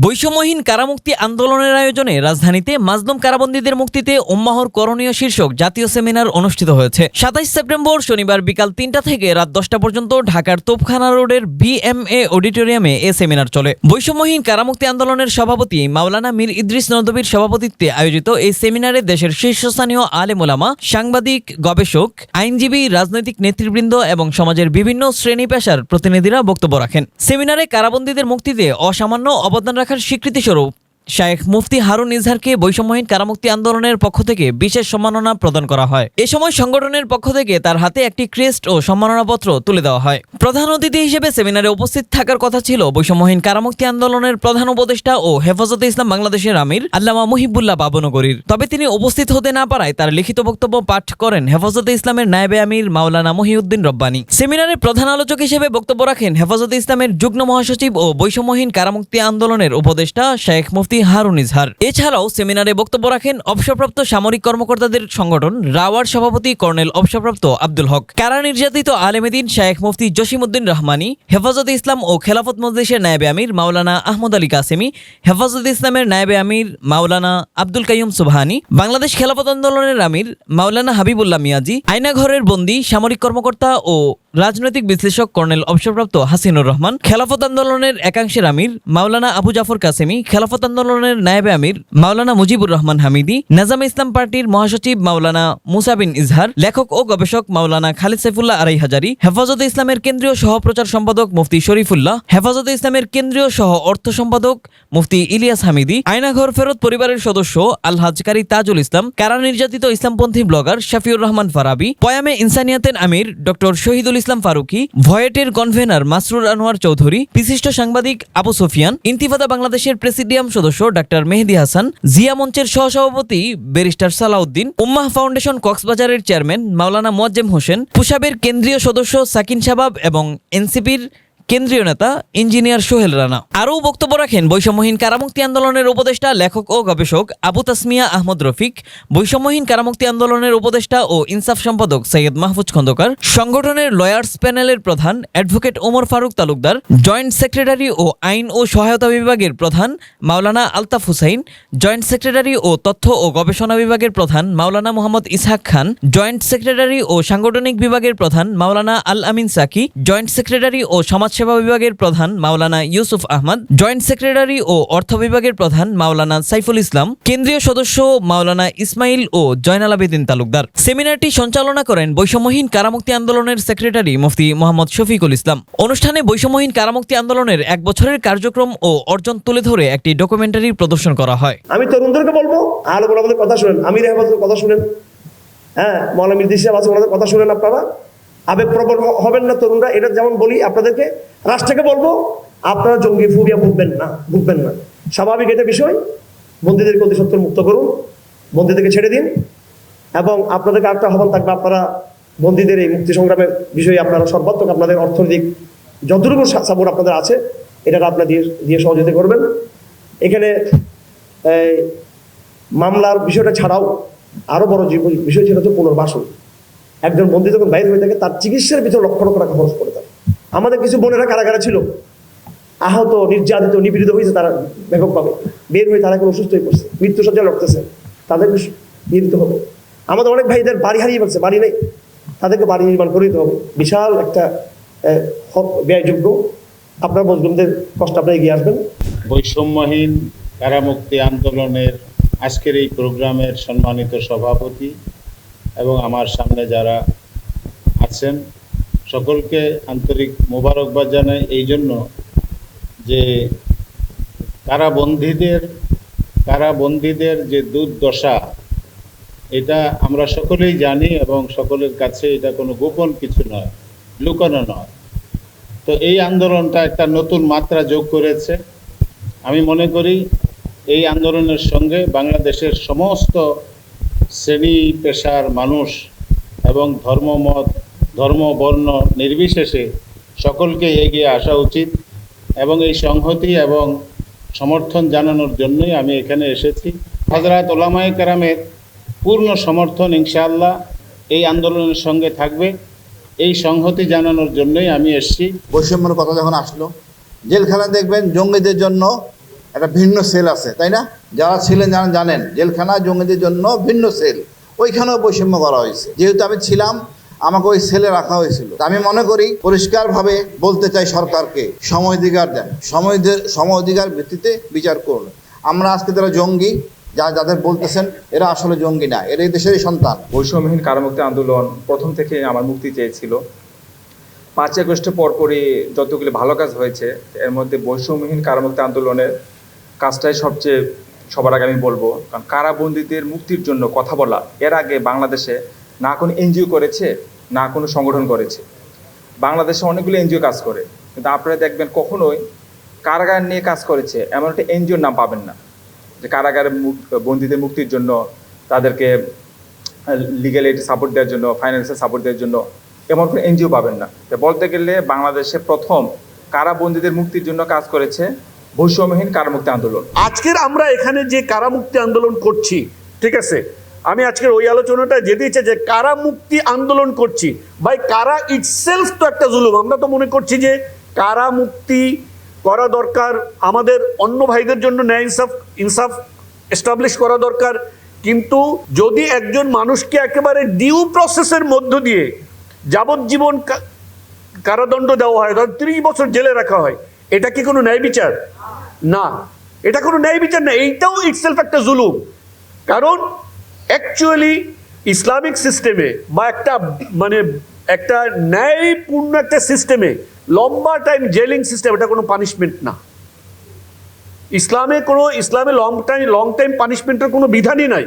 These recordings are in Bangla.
বৈষম্যহীন কারামুক্তি আন্দোলনের আয়োজনে রাজধানীতে মাজলুম কারাবন্দীদের মুক্তিতে উম্মাহর করণীয় শীর্ষক জাতীয় সেমিনার অনুষ্ঠিত হয়েছে। ২৭ সেপ্টেম্বর শনিবার বিকাল ৩টা থেকে রাত ১০টা পর্যন্ত ঢাকার তোপখানা রোডের বিএমএ অডিটোরিয়ামে এ সেমিনার চলে। বৈষম্যহীন কারামুক্তি আন্দোলনের সভাপতি মাওলানা মীর ইদ্রিস নদভীর সভাপতিত্বে আয়োজিত এই সেমিনারে দেশের শীর্ষস্থানীয় আলেম ওলামা, সাংবাদিক, গবেষক, আইনজীবী, রাজনৈতিক নেতৃবৃন্দ এবং সমাজের বিভিন্ন শ্রেণী পেশার প্রতিনিধিরা বক্তব্য রাখেন। সেমিনারে কারাবন্দীদের মুক্তিতে অসামান্য অবদান রাখার স্বীকৃতিস্বরূপ শায়েখ মুফতি হারুন ইজহারকে বৈষম্যহীন কারামুক্তি আন্দোলনের পক্ষ থেকে বিশেষ সম্মাননা প্রদান করা হয়। এ সময় সংগঠনের পক্ষ থেকে তার হাতে একটি ক্রেস্ট ও সম্মাননাপত্র তুলে দেওয়া হয়। প্রধান অতিথি হিসেবে সেমিনারে উপস্থিত থাকার কথা ছিল বৈষম্যহীন কারামুক্তি আন্দোলনের প্রধান উপদেষ্টা ও হেফাজতে ইসলাম বাংলাদেশের আমির আল্লামা মুহিবুল্লাহ বাবনগরীর। তবে তিনি উপস্থিত হতে না পারায় তার লিখিত বক্তব্য পাঠ করেন হেফাজতে ইসলামের নায়েবে আমির মাওলানা মহিউদ্দিন রব্বানী। সেমিনারে প্রধান আলোচক হিসেবে বক্তব্য রাখেন হেফাজতে ইসলামের যুগ্ম মহাসচিব ও বৈষম্যহীন কারামুক্তি আন্দোলনের উপদেষ্টা শায়েখ মুফতি হারুন ইজহার। এছাড়াও সেমিনারে বক্তব্য রাখেন অবসরপ্রাপ্ত সামরিক কর্মকর্তাদের সংগঠন রাওয়ার সভাপতি কর্নেল অবসরপ্রাপ্ত আব্দুল হক, কারা নির্যাতিত আলেমেদিন শায়েখ মুফতি জসিমউদ্দিন রহমানী, হেফাজতে ইসলাম ও খেলাফত মজলিসের নায়েবে আমির মাওলানা আহমদ আলী কাসেমি, হেফাজতে ইসলামের নায়েবে আমির মাওলানা আব্দুল কাইয়ুম সুবহানী, বাংলাদেশ খেলাফত আন্দোলনের আমির মাওলানা হাবিবুল্লাহ মিয়াজি, আয়নাঘরের বন্দী সামরিক কর্মকর্তা ও রাজনৈতিক বিশ্লেষক কর্নেল অবসরপ্রাপ্ত হাসিনুর রহমান, খেলাফত আন্দোলনের একাংশের আমির মাওলানা আবু জাফর কাসেমি, খেলাফত আন্দোলনের নায়েবে আমির মাওলানা মুজিবুর রহমান হামিদি, নাজামে ইসলাম পার্টির মহাসচিব মাওলানা মুসা বিন ইজহার, লেখক ও গবেষক মাওলানা খালিদ সাইফুল্লাহ আরাই হাজারি, হেফাজতে ইসলামের কেন্দ্রীয় সহপ্রচার সম্পাদক মুফতি শরীফুল্লাহ, হেফাজতে ইসলামের কেন্দ্রীয় সহ অর্থ সম্পাদক মুফতি ইলিয়াস হামিদি, আয়নাঘর ফেরত পরিবারের সদস্য আলহাজ কারি তাজুল ইসলাম, কারা নির্যাতিত ইসলামপন্থী ব্লগার শাফিউর রহমান ফারাবি, পয়ামে ইনসানিয়াতের আমির ডক্টর শহীদুল ইসলাম ফারুকি, ভয়েটের কনভেনার মাসরুর আনোয়ার চৌধুরী, বিশিষ্ট সাংবাদিক আবু সুফিয়ান, ইন্তিফাদা বাংলাদেশের প্রেসিডিয়াম সদস্য ডাক্তার মেহেদী হাসান, জিয়া মঞ্চের সহসভাপতি ব্যারিস্টার সালাউদ্দিন, উম্মাহ ফাউন্ডেশন কক্সবাজারের চেয়ারম্যান মাওলানা মোয়াজ্জেম হোসেন, পুশাবের কেন্দ্রীয় সদস্য সাকিন শাবাব এবং এনসিপির কেন্দ্রীয় নেতা ইঞ্জিনিয়ার সোহেল রানা। আরও বক্তব্য রাখেন বৈষম্যহীন কারামুক্তি আন্দোলনের উপদেষ্টা, লেখক ও গবেষক আবু তাসমিয়া আহমদ রফিক, বৈষম্যহীন কারামুক্তি আন্দোলনের উপদেষ্টা ও ইনসাফ সম্পাদক সৈয়দ মাহফুজ খন্দকার, সংগঠনের লয়ার্স প্যানেলের প্রধান advocate Omar Faruk Talukdar, joint secretary ও আইন ও সহায়তা বিভাগের প্রধান মাওলানা আলতাফ হুসাইন, জয়েন্ট সেক্রেটারি ও তথ্য ও গবেষণা বিভাগের প্রধান মাওলানা মোহাম্মদ ইসহাক খান, জয়েন্ট সেক্রেটারি ও সাংগঠনিক বিভাগের প্রধান মাওলানা আল আমিন সাকি, জয়েন্ট সেক্রেটারি ও সমাজ সেবা বিভাগের প্রধান মাওলানা ইউসুফ আহমদ, জয়েন্ট সেক্রেটারি ও অর্থ বিভাগের প্রধান মাওলানা সাইফুল ইসলাম, কেন্দ্রীয় সদস্য মাওলানা ইসমাইল ও জয়নাল আবেদিন তালুকদার। সেমিনারটি সঞ্চালনা করেন বৈষম্যহীন কারামুক্তি আন্দোলনের সেক্রেটারি মুফতি মোহাম্মদ শফিকুল ইসলাম। অনুষ্ঠানে বৈষম্যহীন কারামুক্তি আন্দোলনের ১ বছরের কার্যক্রম ও অর্জন তুলে ধরে একটি ডকুমেন্টারি প্রদর্শন করা হয়। আমি তরুণদেরকে বলবো, আলেম ওলামাদের কথা শুনেন, আমির হেফাজতের কথা শুনেন, মাওলানা মীর ইদ্রিস আছে ওনাদের কথা শুনেন। আপনারা আবেগপ্রবণ হবেন না তরুণরা। এটা যেমন বলি আপনাদেরকে, রাষ্ট্রকে বলবো আপনারা জঙ্গি ফোবিয়া ভুগবেন না। স্বাভাবিক এটা বিষয়। বন্দীদেরকে অতি সত্বর মুক্ত করুন, বন্দীদেরকে ছেড়ে দিন। এবং আপনাদেরকে একটা আহ্বান থাকবে, আপনারা বন্দীদের এই মুক্তি সংগ্রামের বিষয়ে আপনারা সর্বাত্মক আপনাদের অর্থনৈতিক যতটুকু সাপোর্ট আপনাদের আছে এটা আপনারা দিয়ে সহযোগিতা করবেন। এখানে মামলার বিষয়টা ছাড়াও আরো বড় যে বিষয় ছিল হচ্ছে পুনর্বাসন। একজন বন্দী যখন বাইরে হয়ে থাকে তার চিকিৎসার ভিতরে লক্ষ লক্ষ টাকা খরচ করে থাকে। আমাদের কিছু বোনেরা কারাগারে ছিল, আহত, নির্যাতিত, নিপীড়িত হয়েছে, তারা ব্যাপকভাবে বের হয়ে তারা এখন অসুস্থ হয়ে পড়ছে, মৃত্যুসজ্জায় লড়তেছে, তাদেরকে নিয়ে দিতে হবে। আমাদের অনেক ভাইদের বাড়ি হারিয়ে ফেলছে, বাড়ি নেই, তাদেরকে বাড়ি নির্মাণ করে দিতে হবে। বিশাল একটা ব্যয়যোগ্য। আপনার মজলুমদের কষ্ট আপনারা এগিয়ে আসবেন। বৈষম্যহীন কারামুক্তি আন্দোলনের আজকের এই প্রোগ্রামের সম্মানিত সভাপতি এবং আমার সামনে যারা আছেন সকলকে আন্তরিক মোবারকবাদ জানাই এই জন্য যে কারাবন্দীদের যে দুর্দশা এটা আমরা সকলেই জানি এবং সকলের কাছে এটা কোনো গোপন কিছু নয়, লুকানো নয়। তো এই আন্দোলনটা একটা নতুন মাত্রা যোগ করেছে। আমি মনে করি এই আন্দোলনের সঙ্গে বাংলাদেশের সমস্ত শ্রেণী পেশার মানুষ এবং ধর্ম বর্ণ নির্বিশেষে সকলকে এগিয়ে আসা উচিত এবং এই সংহতি এবং সমর্থন জানানোর জন্যই আমি এখানে এসেছি। হযরত উলামায়ে কেরামের পূর্ণ সমর্থন ইনশাআল্লাহ এই আন্দোলনের সঙ্গে থাকবে। এই সংহতি জানানোর জন্যই আমি এসেছি। বৈষম্যের কথা যখন আসলো, জেলখানা দেখবেন জঙ্গিদের জন্য একটা ভিন্ন সেল আছে, তাই না? যারা ছিলেন জানেন জেলখানা জঙ্গিদের জন্য ভিন্ন সেল, ওইখানেও বৈষম্য করা হয়েছে। যেহেতু আমি ছিলাম, আমাকে ওই সেলে রাখা হয়েছিল। আমি মনে করি পরিষ্কারভাবে বলতে চাই সরকারকে, সময় অধিকার দেন, সময় অধিকার ভিত্তিতে বিচার করুন। আমরা আজকে যারা জঙ্গি, যাদের বলতেছেন, এরা আসলে জঙ্গি না, এরা এই দেশেরই সন্তান। বৈষম্যহীন কারামুক্তি আন্দোলন প্রথম থেকে আমার মুক্তি চেয়েছিল। 5 আগস্টের পরপরই যতগুলি ভালো কাজ হয়েছে, এর মধ্যে বৈষম্যহীন কারামুক্তি আন্দোলনের কাজটাই সবচেয়ে সবার আগে আমি বলবো। কারণ কারাবন্দীদের মুক্তির জন্য কথা বলা, এর আগে বাংলাদেশে না কোনো এনজিও করেছে, না কোনো সংগঠন করেছে। বাংলাদেশে অনেকগুলো এনজিও কাজ করে, কিন্তু আপনারা দেখবেন কখনোই কারাগার নিয়ে কাজ করেছে এমন একটা এনজিওর নাম পাবেন না, যে কারাগারের বন্দীদের মুক্তির জন্য তাদেরকে লিগ্যাল এইড সাপোর্ট দেওয়ার জন্য, ফাইন্যান্সিয়াল সাপোর্ট দেওয়ার জন্য এমন কোনো এনজিও পাবেন না। তো বলতে গেলে বাংলাদেশে প্রথম কারাবন্দীদের মুক্তির জন্য কাজ করেছে বৈষম্যহীন কারামুক্তি আন্দোলন। আজকের আমরা এখানে যে কারামুক্তি আন্দোলন করছি, ঠিক আছে, আমি আজকের ওই আলোচনাটা যেতে ইচ্ছে যে কারামুক্তি আন্দোলন করছি, ভাই কারা ইটসেলফ তো একটা জুলুম। আমরা তো মনে করছি যে কারামুক্তি করা দরকার, আমাদের অন্য ভাইদের জন্য ন্যায় ইনসাফ এস্টাবলিশ করা দরকার। কিন্তু যদি একজন মানুষকে একেবারে ডিউ প্রসেসের মধ্য দিয়ে যাবজ্জীবন কারাদণ্ড দেওয়া হয়, ধর 30 বছর জেলে রাখা হয়, এটা কি কোনো ন্যায় বিচার? না, এটা কোনো ন্যায় বিচার না, এইটাও ইটসেলফ একটা জুলুম। কারণ অ্যাকচুয়ালি ইসলামিক সিস্টেমে বা একটা ন্যায়পূর্ণ একটা সিস্টেমে লম্বা টাইম জেলিং সিস্টেম, এটা কোনো পানিশমেন্ট না। ইসলামে লং টাইম পানিশমেন্টের কোনো বিধানই নাই।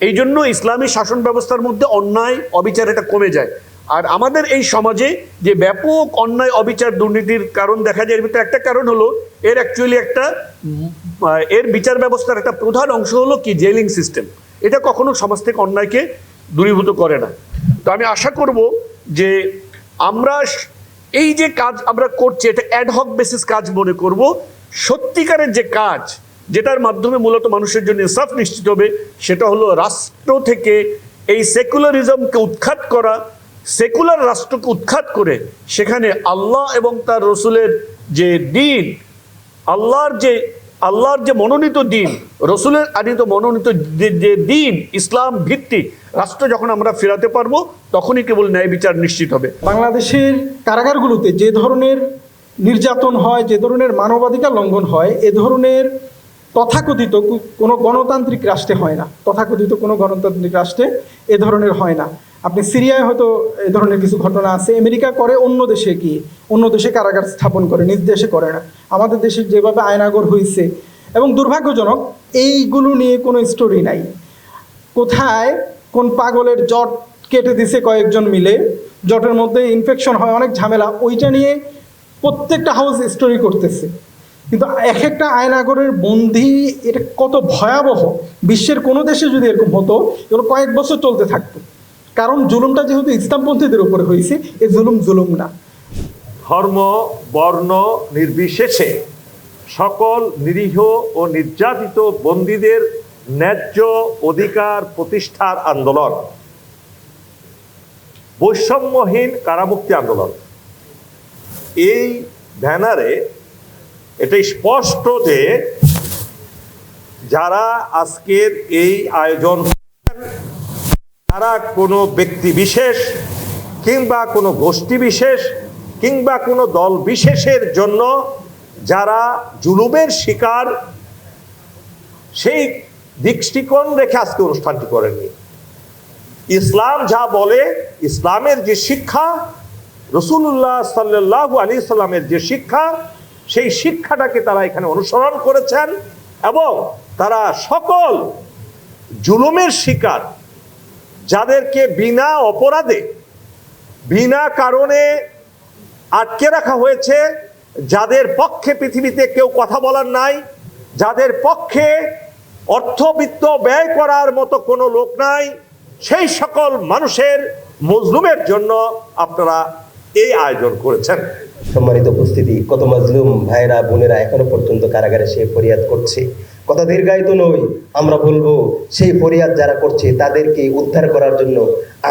এই জন্য ইসলামী শাসন ব্যবস্থার মধ্যে অন্যায় অবিচার এটা কমে যায়। আর আমাদের এই সমাজে যে ব্যাপক অন্যায় অবিচার দুর্নীতির কারণ দেখা যায়, এর ভিতরে একটা কারণ হলো এর বিচার ব্যবস্থার একটা প্রধান অংশ হলো কি জেলিং সিস্টেম। এটা কখনো সমাজ থেকে অন্যায়কে দূরীভূত করে না। তো আমি আশা করব যে আমরা এই যে কাজ আমরা করছি, এটা অ্যাডহক বেসিস কাজ মনে করব। সত্যিকারের যে কাজ, যেটার মাধ্যমে মূলত মানুষের জন্য ইনসাফ নিশ্চিত হবে, সেটা হলো রাষ্ট্র থেকে এই সেকুলারিজমকে উৎখাত করা, সেকুলার রাষ্ট্রকে উৎখাত করে সেখানে আল্লাহ এবং তার রসুলের যে দিন, আল্লাহর যে মনোনীত দিন, রসুলের আদিত মনোনীত যে দিন, ইসলাম ভিত্তিক রাষ্ট্র যখন আমরা ফেরাতে পারবো, তখনই কেবল ন্যায় বিচার নিশ্চিত হবে। বাংলাদেশের কারাগারগুলোতে যে ধরনের নির্যাতন হয়, যে ধরনের মানবাধিকার লঙ্ঘন হয়, এ ধরনের তথাকথিত কোনো গণতান্ত্রিক রাষ্ট্রে হয় না। তথাকথিত কোনো গণতান্ত্রিক রাষ্ট্রে এ ধরনের হয় না। আপনি সিরিয়ায় হয়তো এ ধরনের কিছু ঘটনা আছে, আমেরিকা করে, অন্য দেশে গিয়ে অন্য দেশে কারাগার স্থাপন করে, নিজ দেশে করে না। আমাদের দেশে যেভাবে আয়নাগর হয়েছে, এবং দুর্ভাগ্যজনক এইগুলো নিয়ে কোনো স্টোরি নাই। কোথায় কোন পাগলের জট কেটে দিছে কয়েকজন মিলে, জটের মধ্যে ইনফেকশন হয়, অনেক ঝামেলা, ওইটা নিয়ে প্রত্যেকটা হাউস স্টোরি করতেছে। কিন্তু এক একটা আয়নাগরের বন্দি, এটা কত ভয়াবহ। বিশ্বের কোনো দেশে যদি এরকম হতো, এগুলো কয়েক বছর চলতে থাকতো। কারণ জুলুমটা যেহেতু ইসলামপন্থীদের উপরে হয়েছে, এই জুলুম না। ধর্ম বর্ণ নির্বিশেষে সকল নিরীহ ও নির্যাতিত বন্দীদের ন্যায্য অধিকার প্রতিষ্ঠার আন্দোলন বৈষম্যহীন কারামুক্তি আন্দোলন। এই ব্যানারে এটা স্পষ্ট যে যারা আজকের এই আয়োজন, তারা কোনো ব্যক্তি বিশেষ কিংবা কোনো গোষ্ঠী বিশেষ কিংবা কোনো দল বিশেষের জন্য যারা জুলুমের শিকার, সেই দৃষ্টিকোণ রেখে আজকে অনুষ্ঠানটি করেননি। ইসলাম যা বলে, ইসলামের যে শিক্ষা, রাসূলুল্লাহ সাল্লাল্লাহু আলাইহি সাল্লামের যে শিক্ষা, সেই শিক্ষাটাকে তারা এখানে অনুসরণ করেছেন এবং তারা সকল জুলুমের শিকার, যাদেরকে বিনা অপরাধে বিনা কারণে আটকে রাখা হয়েছে, যাদের পক্ষে পৃথিবীতে কেউ কথা বলার নাই, যাদের পক্ষে অর্থবিত্ত ব্যয় করার মতো কোনো লোক নাই, সেই সকল মানুষের মজলুমের জন্য আপনারা এই আয়োজন করেছেন। সম্মানিত উপস্থিতি, কত মাজলুম ভাইরা বোনেরা এখনো পর্যন্ত কারাগারে সে ফরিয়াদ করছে। কথা দীর্ঘায়িত নই, আমরা বলবো সেই ফরিয়াদ যারা করছে তাদেরকে উদ্ধার করার জন্য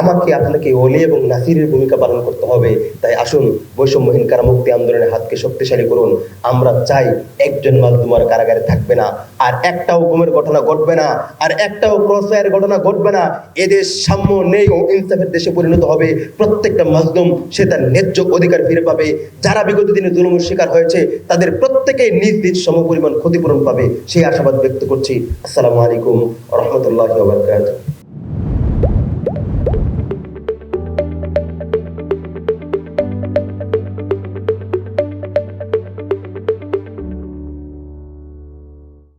আমাকে আপনাকে ওলি এবং নাসিরের ভূমিকা পালন করতে হবে। তাই আসুন বৈষম্যহীন কারামুক্তি আন্দোলনের হাতকে শক্তিশালী করুন। আমরা চাই একজন মাজলুম আর কারাগারে থাকবে না, আর একটাও গুমের ঘটনা ঘটবে না, আর একটাও ক্রসফায়ার ঘটনা ঘটবে না। এদেশ সাম্য নেই ও ইনসাফের দেশে পরিণত হবে। প্রত্যেকটা মাজলুম সে তার ন্যায্য অধিকার ফিরে পাবে। যারা বিগত দিনে জুলুমের শিকার হয়েছে তাদের প্রত্যেকেই নিজ নিজ সমপরিমাণ ক্ষতিপূরণ পাবে, সেই আশাবাদ ব্যক্ত করছি। আসসালামু আলাইকুম ওয়া রাহমাতুল্লাহি ওয়া বারাকাতুহু।